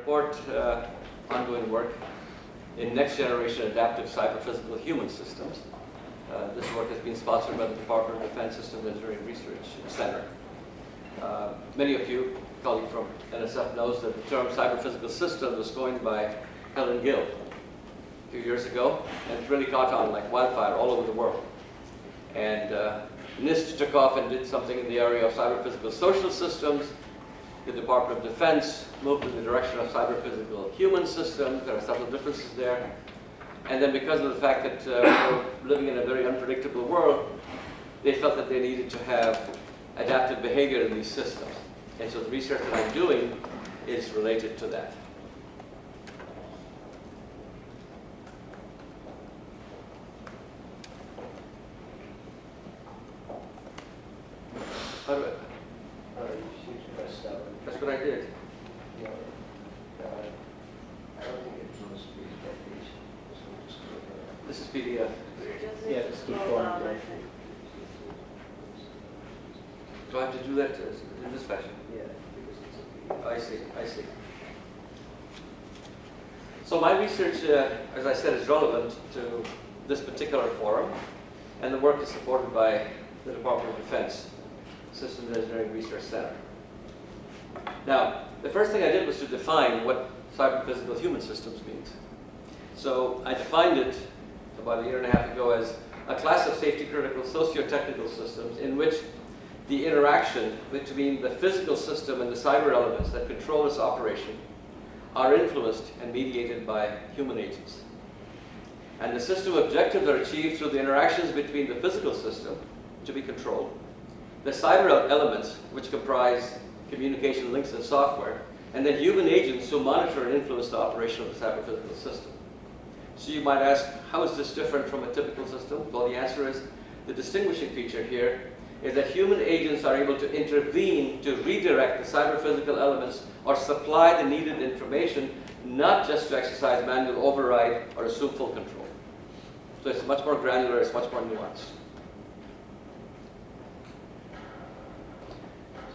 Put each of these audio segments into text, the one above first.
report ongoing work in next generation adaptive cyber-physical human systems. This work has been sponsored by the Department of Defense Systems Engineering Research Center. Many of you, a colleague from NSF, knows that the term cyber-physical system was coined by Helen Gill a few years ago, and it really caught on like wildfire all over the world. And NIST took off and did something in the area of cyber-physical social systems. The Department of Defense moved in the direction of cyber-physical human systems. There are several differences there. And then because of the fact that we're living in a very unpredictable world, they felt that they needed to have adaptive behavior in these systems. And so the research that I'm doing is related to that. That's what I did. This is PDF. Yeah, just keep going. Do I have to do that in this fashion? Yeah. I see, I see. So my research, as I said, is relevant to this particular forum, and the work is supported by the Department of Defense Systems Engineering Research Center. Now, the first thing I did was to define what cyber-physical human systems means. So I defined it about a year and a half ago as a class of safety-critical socio-technical systems in which the interaction between the physical system and the cyber elements that control its operation are influenced and mediated by human agents. And the system objectives are achieved through the interactions between the physical system, to be controlled, the cyber elements, which comprise communication links and software, and then human agents who monitor and influence the operation of the cyber-physical system. So you might ask, how is this different from a typical system? Well, the answer is, the distinguishing feature here is that human agents are able to intervene to redirect the cyber-physical elements or supply the needed information, not just to exercise manual override or assume full control. So it's much more granular, it's much more nuanced.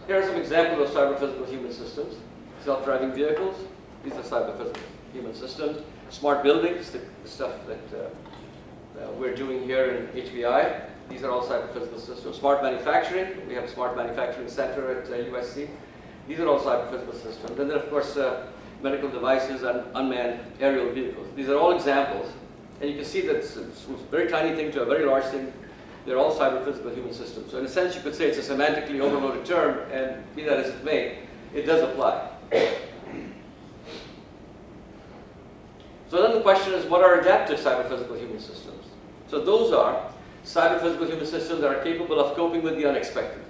Here are some examples of cyber-physical human systems. Self-driving vehicles, these are cyber-physical human systems. Smart buildings, the stuff that we're doing here in HBI, these are all cyber-physical systems. Smart manufacturing, we have a smart manufacturing center at USC. These are all cyber-physical systems. And then, of course, medical devices and unmanned aerial vehicles. These are all examples. And you can see that it's a very tiny thing to a very large thing. They're all cyber-physical human systems. So in a sense, you could say it's a semantically overloaded term, and be that as it may, it does apply. So then the question is, what are adaptive cyber-physical human systems? So those are cyber-physical human systems that are capable of coping with the unexpected.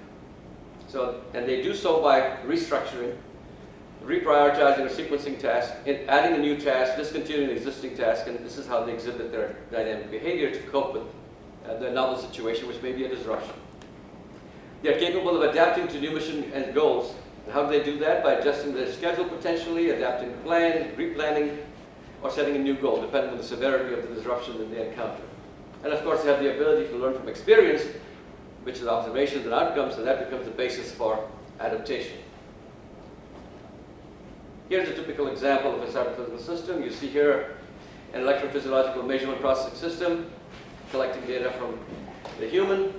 So, and they do so by restructuring, reprioritizing or sequencing tasks, adding a new task, discontinuing an existing task, and this is how they exhibit their dynamic behavior to cope with the novel situation, which may be a disruption. They are capable of adapting to new mission and goals. And how do they do that? By adjusting their schedule potentially, adapting the plan, replanning, or setting a new goal, depending on the severity of the disruption that they encounter. And of course, they have the ability to learn from experience, which is observations and outcomes, and that becomes the basis for adaptation. Here's a typical example of a cyber-physical system. You see here an electrophysiological measurement processing system, collecting data from the human.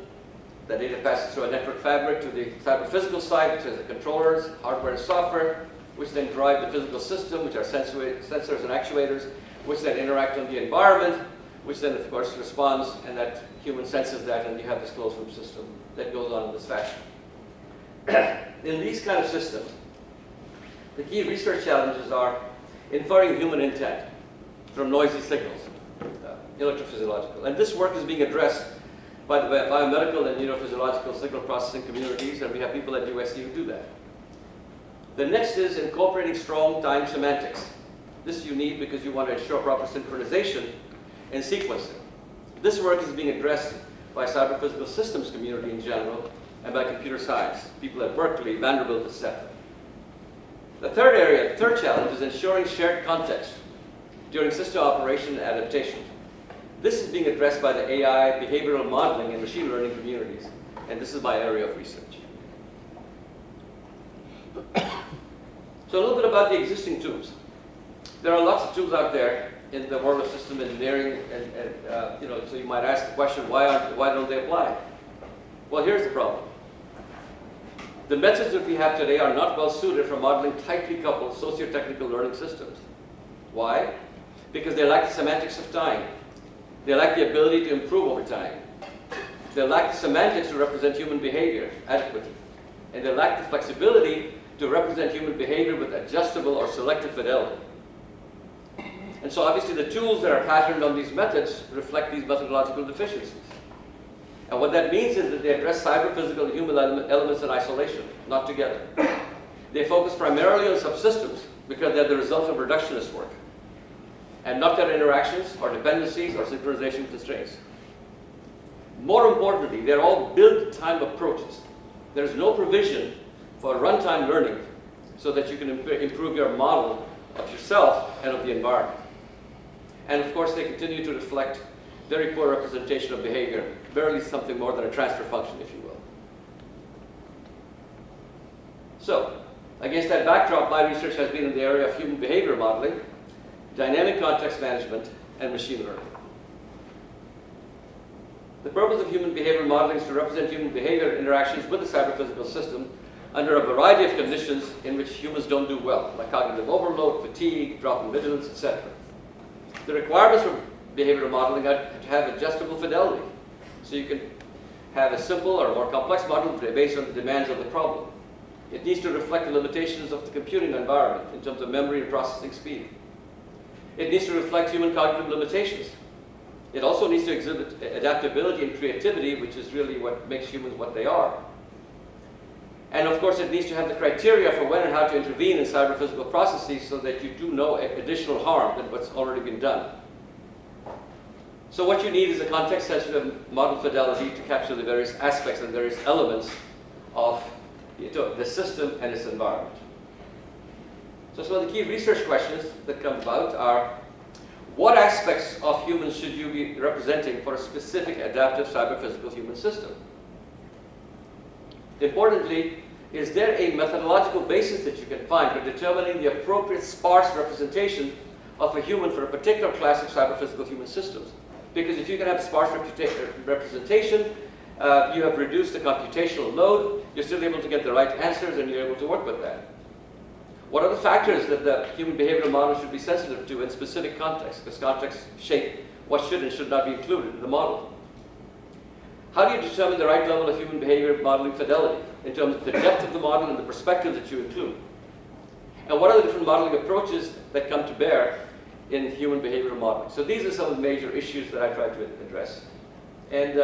That data passes through a network fabric to the cyber-physical side, which has the controllers, hardware and software, which then drive the physical system, which are sensors and actuators, which then interact on the environment, which then, of course, responds, and that human senses that, and you have this closed-loop system that goes on in this fashion. In these kind of systems, the key research challenges are inferring human intent from noisy signals, electrophysiological. And this work is being addressed by the biomedical and neurophysiological signal processing communities, and we have people at USC who do that. The next is incorporating strong time semantics. This you need because you want to ensure proper synchronization and sequencing. This work is being addressed by cyber-physical systems community in general and by computer science, people at Berkeley, Vanderbilt, etc. The third challenge is ensuring shared context during system operation and adaptation. This is being addressed by the AI, behavioral modeling, and machine learning communities, and this is my area of research. So a little bit about the existing tools. there are lots of tools out there in the world of system engineering, and you know, so you might ask the question, why don't they apply? Well, here's the problem. The methods that we have today are not well suited for modeling tightly coupled socio-technical learning systems. Why? Because they lack the semantics of time. They lack the ability to improve over time. They lack the semantics to represent human behavior adequately. And they lack the flexibility to represent human behavior with adjustable or selective fidelity. And so obviously the tools that are patterned on these methods reflect these methodological deficiencies. And what that means is that they address cyber-physical and human elements in isolation, not together. They focus primarily on subsystems because they're the result of reductionist work, and not their interactions or dependencies or synchronization constraints. More importantly, they're all build-time approaches. There's no provision for runtime learning so that you can improve your model of yourself and of the environment. And of course, they continue to reflect very poor representation of behavior, barely something more than a transfer function, if you will. So, against that backdrop, my research has been in the area of human behavior modeling, dynamic context management, and machine learning. The purpose of human behavior modeling is to represent human behavior interactions with the cyber-physical system under a variety of conditions in which humans don't do well, like cognitive overload, fatigue, drop in vigilance, etc. The requirements for behavioral modeling are to have adjustable fidelity, so you can have a simple or more complex model based on the demands of the problem. It needs to reflect the limitations of the computing environment in terms of memory and processing speed. It needs to reflect human cognitive limitations. It also needs to exhibit adaptability and creativity, which is really what makes humans what they are. And of course, it needs to have the criteria for when and how to intervene in cyber-physical processes so that you do no additional harm than what's already been done. So what you need is a context-sensitive model fidelity to capture the various aspects and various elements of the system and its environment. So some of the key research questions that come about are, what aspects of humans should you be representing for a specific adaptive cyber-physical human system? Importantly, is there a methodological basis that you can find for determining the appropriate sparse representation of a human for a particular class of cyber-physical human systems? Because if you can have sparse representation, you have reduced the computational load, you're still able to get the right answers, and you're able to work with that. What are the factors that the human behavioral model should be sensitive to in specific contexts? Because contexts shape what should and should not be included in the model. How do you determine the right level of human behavior modeling fidelity in terms of the depth of the model and the perspective that you include? And what are the different modeling approaches that come to bear in human behavioral modeling? So these are some of the major issues that I try to address. And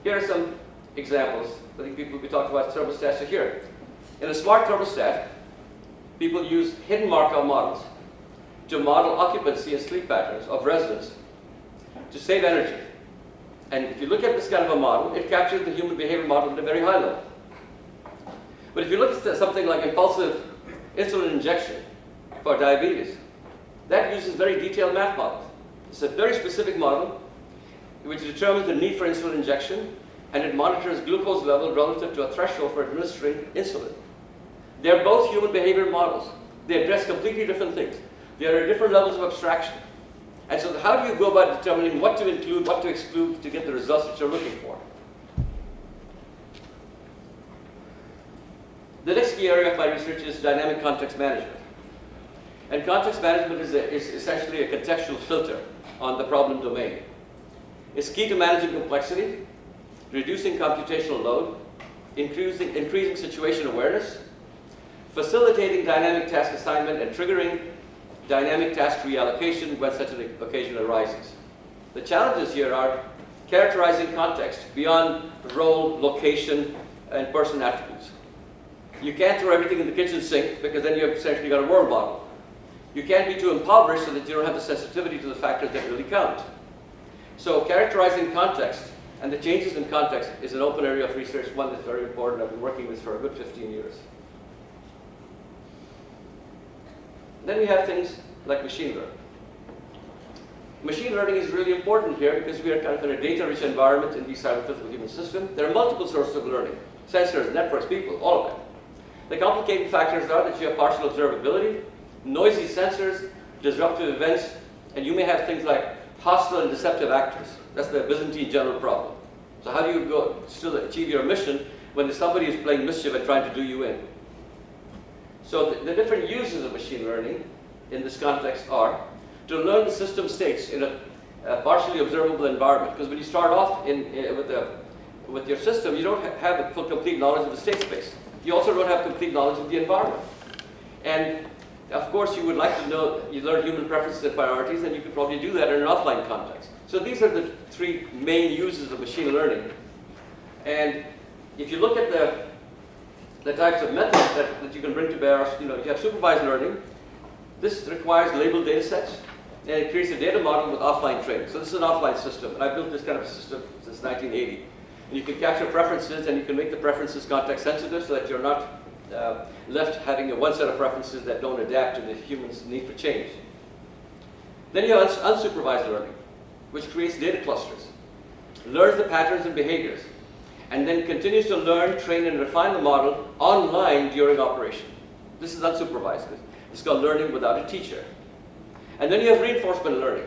here are some examples. I think people will be talking about thermostats are here. In a smart thermostat, people use hidden Markov models to model occupancy and sleep patterns of residents to save energy. And if you look at this kind of a model, it captures the human behavior model at a very high level. But if you look at something like impulsive insulin injection for diabetes, that uses very detailed math models. It's a very specific model which determines the need for insulin injection, and it monitors glucose level relative to a threshold for administering insulin. They're both human behavior models. They address completely different things. They are at different levels of abstraction. And so how do you go about determining what to include, what to exclude to get the results that you're looking for? The next key area of my research is dynamic context management. And context management is essentially a contextual filter on the problem domain. It's key to managing complexity, reducing computational load, increasing situation awareness, facilitating dynamic task assignment, and triggering dynamic task reallocation when such an occasion arises. The challenges here are characterizing context beyond role, location, and person attributes. You can't throw everything in the kitchen sink because then you've essentially got a world model. You can't be too impoverished so that you don't have the sensitivity to the factors that really count. So characterizing context and the changes in context is an open area of research, one that's very important. I've been working with for a good 15 years. Then we have things like machine learning. Machine learning is really important here because we are kind of in a data-rich environment in the cyber-physical human system. There are multiple sources of learning: sensors, networks, people, all of them. The complicating factors are that you have partial observability, noisy sensors, disruptive events, and you may have things like hostile and deceptive actors. That's the Byzantine general problem. So how do you still achieve your mission when somebody is playing mischief and trying to do you in? So the different uses of machine learning in this context are to learn the system states in a partially observable environment. Because when you start off with your system, you don't have a full complete knowledge of the state space. You also don't have complete knowledge of the environment. And of course, you would like to know, you learn human preferences and priorities, and you could probably do that in an offline context. So these are the three main uses of machine learning. And if you look at the types of methods that you can bring to bear, you have supervised learning. This requires labeled data sets, and it creates a data model with offline training. So this is an offline system, and I built this kind of system since 1980. And you can capture preferences, and you can make the preferences context sensitive so that you're not left having one set of preferences that don't adapt to the human's need for change. Then you have unsupervised learning, which creates data clusters, learns the patterns and behaviors, and then continues to learn, train, and refine the model online during operation. This is unsupervised. It's called learning without a teacher. And then you have reinforcement learning,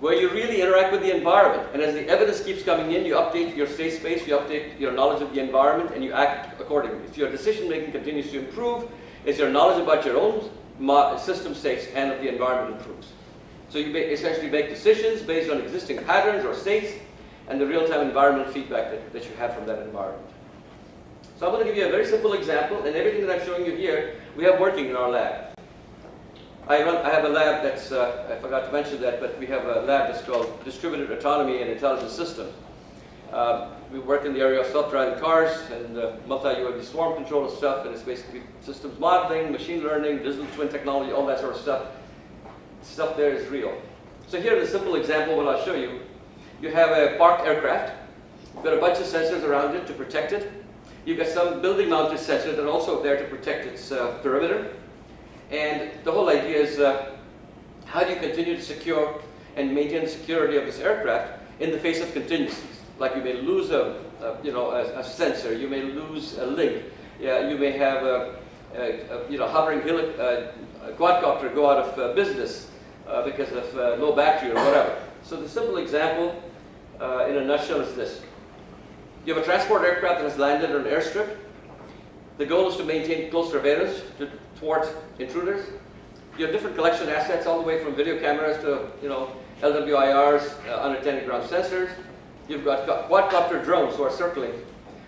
where you really interact with the environment. And as the evidence keeps coming in, you update your state space, you update your knowledge of the environment, and you act accordingly. If your decision making continues to improve, as your knowledge about your own system states and of the environment improves. So you essentially make decisions based on existing patterns or states and the real-time environmental feedback that you have from that environment. So I'm going to give you a very simple example, and everything that I'm showing you here, we have working in our lab. I have a lab that's, I forgot to mention that, but we have a lab that's called Distributed Autonomy and Intelligence Systems. We work in the area of self-driving cars and multi-UAV swarm control and stuff, and it's basically systems modeling, machine learning, digital twin technology, all that sort of stuff. Stuff there is real. So here is a simple example what I'll show you. You have a parked aircraft. You've got a bunch of sensors around it to protect it. You've got some building-mounted sensors that are also there to protect its perimeter. And the whole idea is how do you continue to secure and maintain the security of this aircraft in the face of contingencies? Like you may lose a sensor, you may lose a link, you may have a hovering quadcopter go out of business because of low battery or whatever. So the simple example in a nutshell is this. You have a transport aircraft that has landed on an airstrip. The goal is to maintain close surveillance towards intruders. You have different collection assets all the way from video cameras to LWIRs, unattended ground sensors. You've got quadcopter drones who are circling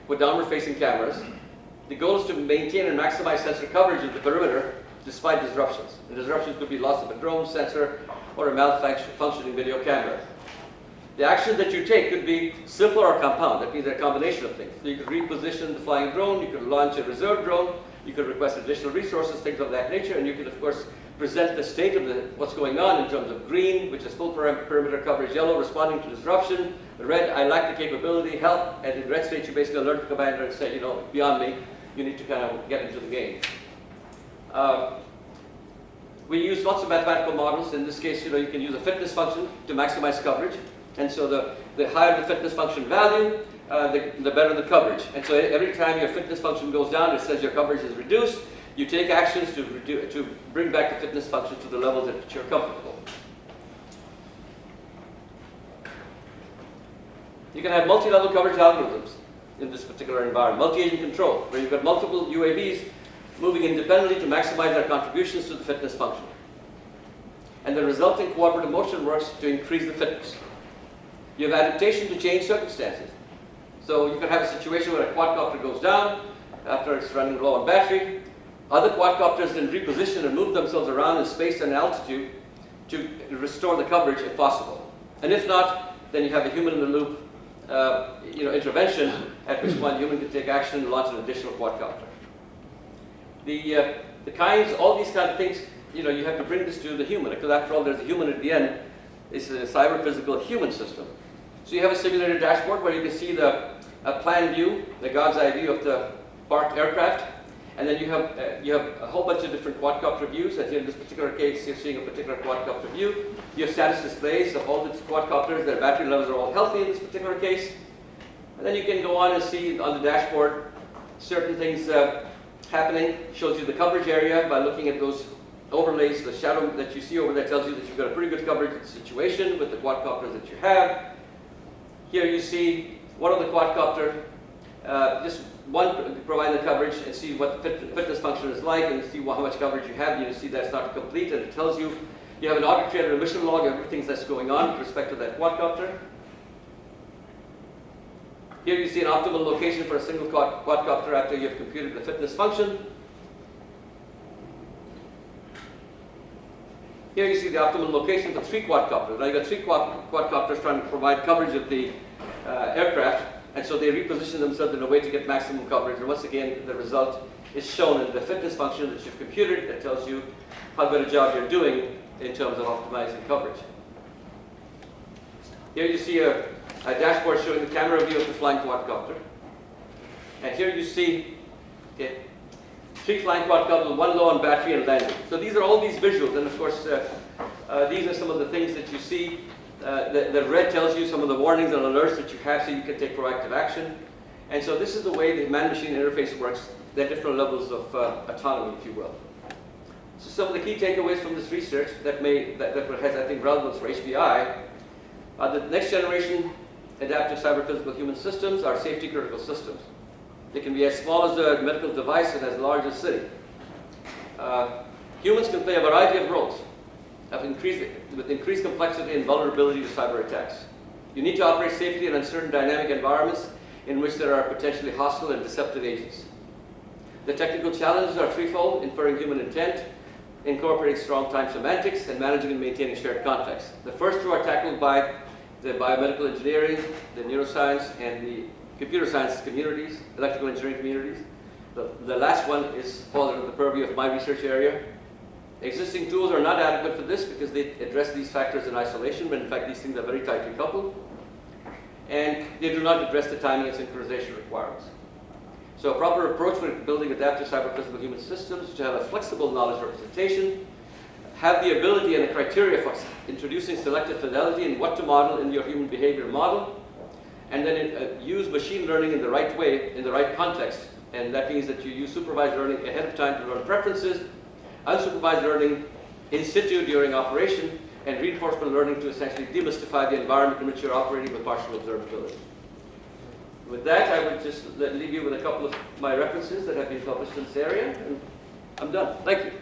with downward-facing cameras. The goal is to maintain and maximize sensor coverage of the perimeter despite disruptions. And disruptions could be loss of a drone sensor or a malfunctioning video camera. The action that you take could be simple or compound. That means a combination of things. So you could reposition the flying drone, you could launch a reserve drone, you could request additional resources, things of that nature, and you could, of course, present the state of what's going on in terms of green, which is full perimeter coverage, yellow, responding to disruption, red, I lack the capability, help, and in red state, you basically alert the commander and say, beyond me, you need to kind of get into the game. We use lots of mathematical models. In this case, you can use a fitness function to maximize coverage. And so the higher the fitness function value, the better the coverage. And so every time your fitness function goes down, it says your coverage is reduced. You take actions to bring back the fitness function to the level that you're comfortable. You can have multi-level coverage algorithms in this particular environment. Multi-agent control, where you've got multiple UAVs moving independently to maximize their contributions to the fitness function. And the resulting cooperative motion works to increase the fitness. You have adaptation to change circumstances. So you can have a situation where a quadcopter goes down after it's running low on battery. Other quadcopters then reposition and move themselves around in space and altitude to restore the coverage if possible. And if not, then you have a human-in-the-loop intervention, at which point human can take action and launch an additional quadcopter. All these kind of things, you have to bring this to the human, because after all, there's a human at the end. It's a CyberPhysical human system. So you have a simulated dashboard where you can see the plan view, the God's eye view of the parked aircraft, and then you have a whole bunch of different quadcopter views. As in this particular case, you're seeing a particular quadcopter view. You have status displays of all the quadcopters. Their battery levels are all healthy in this particular case. And then you can go on and see on the dashboard certain things happening. Shows you the coverage area by looking at those overlays. The shadow that you see over there tells you that you've got a pretty good coverage of the situation with the quadcopters that you have. Here you see one of the quadcopter, just one providing the coverage, and see what the fitness function is like, and see how much coverage you have. You see that's not complete, and it tells you you have an arbitrary emission log of everything that's going on with respect to that quadcopter. Here you see an optimal location for a single quadcopter after you have computed the fitness function. Here you see the optimal location for 3 quadcopters. Now you've got 3 quadcopters trying to provide coverage of the aircraft, and so they reposition themselves in a way to get maximum coverage. And once again, the result is shown in the fitness function that you've computed that tells you how good a job you're doing in terms of optimizing coverage. Here you see a dashboard showing the camera view of the flying quadcopter. And here you see 3 flying quadcopters, 1 low on battery and landing. So these are all these visuals, and of course these are some of the things that you see. The red tells you some of the warnings and alerts that you have so you can take proactive action. And so this is the way the man-machine interface works. There are different levels of autonomy, if you will. So some of the key takeaways from this research that has, I think, relevance for HBI are the next generation adaptive cyber-physical human systems are safety-critical systems. They can be as small as a medical device and as large as a city. Humans can play a variety of roles with increased complexity and vulnerability to cyber attacks. You need to operate safely in uncertain dynamic environments in which there are potentially hostile and deceptive agents. The technical challenges are threefold: inferring human intent, incorporating strong time semantics, and managing and maintaining shared context. The first two are tackled by the biomedical engineering, the neuroscience, and the computer science communities, electrical engineering communities. The last one is falls under the purview of my research area. Existing tools are not adequate for this because they address these factors in isolation, but in fact these things are very tightly coupled. And they do not address the timing and synchronization requirements. So a proper approach for building adaptive cyber-physical human systems is to have a flexible knowledge representation, have the ability and the criteria for introducing selective fidelity and what to model in your human behavior model, and then use machine learning in the right way, in the right context. And that means that you use supervised learning ahead of time to learn preferences, unsupervised learning in situ during operation, and reinforcement learning to essentially demystify the environment in which you're operating with partial observability. With that, I would just leave you with a couple of my references that have been published in this area, and I'm done. Thank you.